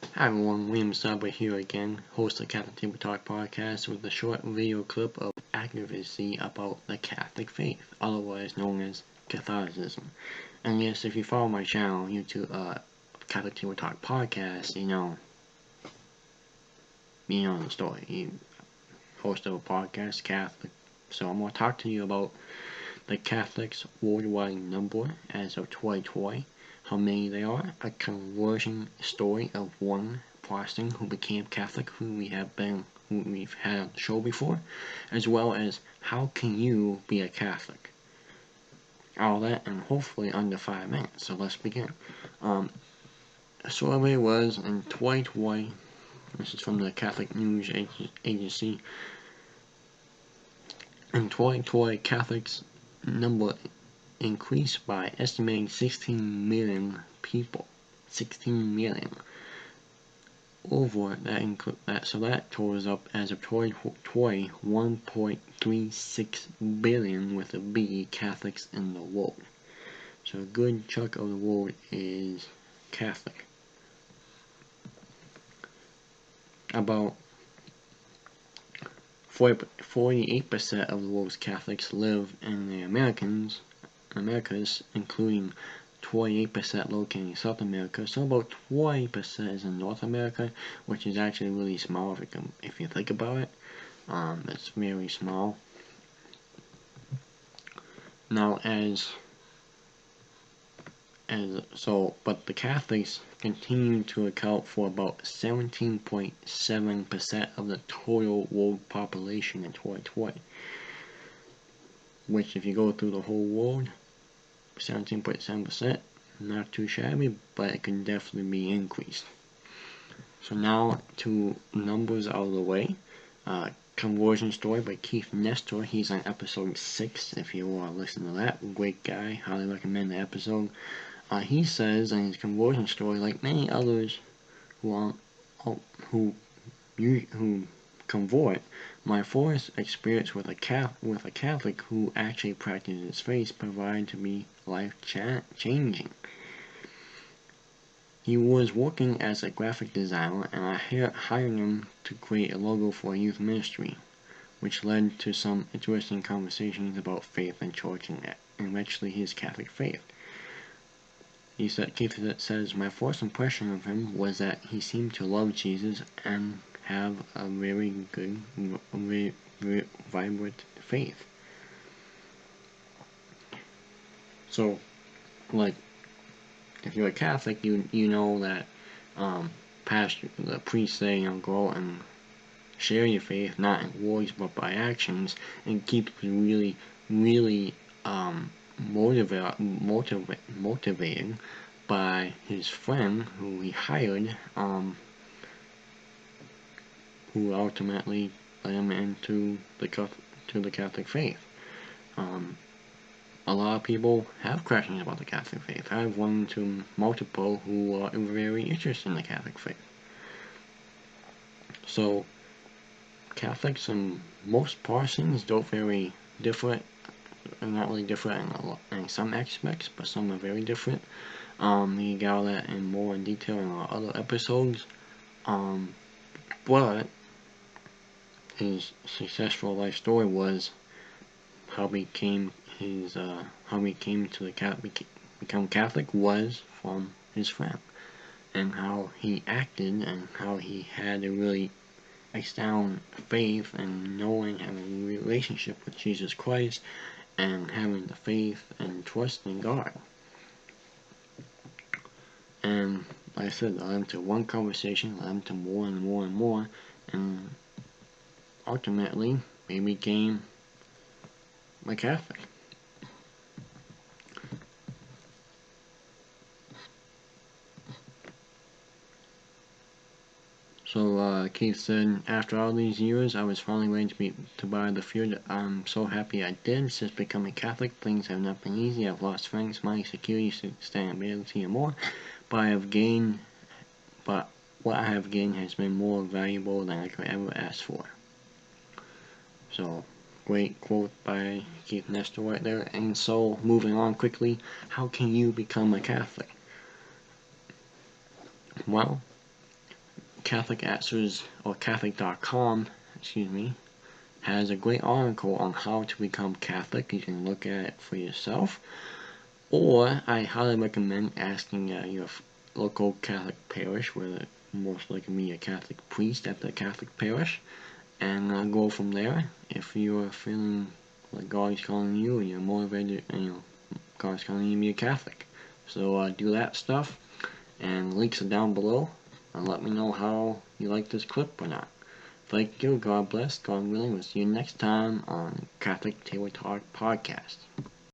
Hi everyone, William Saber here again, host of Catholic Table Talk podcast with a short video clip of advocacy about the Catholic faith, otherwise known as Catholicism. And yes, if you follow my channel, YouTube, Catholic Table Talk podcast, you know the story. You host of a podcast, Catholic. So I'm going to talk to you about the Catholics' worldwide number as of 2020. How many they are, a conversion story of one Protestant who became Catholic, who we've had on the show before, as well as how can you be a Catholic. All that and hopefully under 5 minutes. So let's begin. A survey was in 2020. This is from the Catholic News Agency. In 2020, Catholics number increased by estimating 16 million people. 16 million. Over that, so that totals up as of 2020, 1.36 billion with a B Catholics in the world. So a good chunk of the world is Catholic. About 48% of the world's Catholics live in the Americas, including 28% located in South America. So about 20% is in North America, which is actually really small if you think about it. It's very small. Now, but the Catholics continue to account for about 17.7% of the total world population in 2020. Which, if you go through the whole world, 17.7%, not too shabby, but it can definitely be increased. So now to numbers out of the way. Conversion story by Keith Nestor. He's on episode 6. If you want to listen to that, great guy. Highly recommend the episode. He says in his conversion story, like many others who convert, my first experience with a Catholic who actually practiced his faith provided to me life-changing. He was working as a graphic designer, and I hired him to create a logo for a youth ministry, which led to some interesting conversations about faith and church and eventually his Catholic faith. Keith says, my first impression of him was that he seemed to love Jesus and have a very good, very vibrant faith. So, like, if you're a Catholic, you know that the priests say, go out and share your faith, not in words but by actions, and keeps you really motivated by his friend who he hired, who ultimately led him into the Catholic faith. A lot of people have questions about the Catholic faith. I've run into multiple who are very interested in the Catholic faith. So, Catholics and most Protestants don't very different. Not really different in some aspects, but some are very different. You got all that in more in detail in our other episodes. But his successful life story was how he came to become Catholic was from his friend, and how he acted and how he had a really astounding faith and having a relationship with Jesus Christ and having the faith and trust in God. And like I said, led him to one conversation, led him to more and more and more, and ultimately he became a Catholic. So Keith said, after all these years, I was finally ready to buy the field. I'm so happy I did. Since becoming Catholic, things have not been easy. I've lost friends, money, security, sustainability, and more. But what I have gained has been more valuable than I could ever ask for. So, great quote by Keith Nestor right there. And so, moving on quickly, how can you become a Catholic? Well, Catholic Answers, or Catholic.com, has a great article on how to become Catholic. You can look at it for yourself. Or I highly recommend asking your local Catholic parish, where most likely be a Catholic priest at the Catholic parish, and go from there. If you're feeling like God is calling you and you're motivated, God is calling you to be a Catholic. So do that stuff, and links are down below, and let me know how you like this clip or not. Thank you, God bless, God willing, we'll see you next time on Catholic Table Talk Podcast.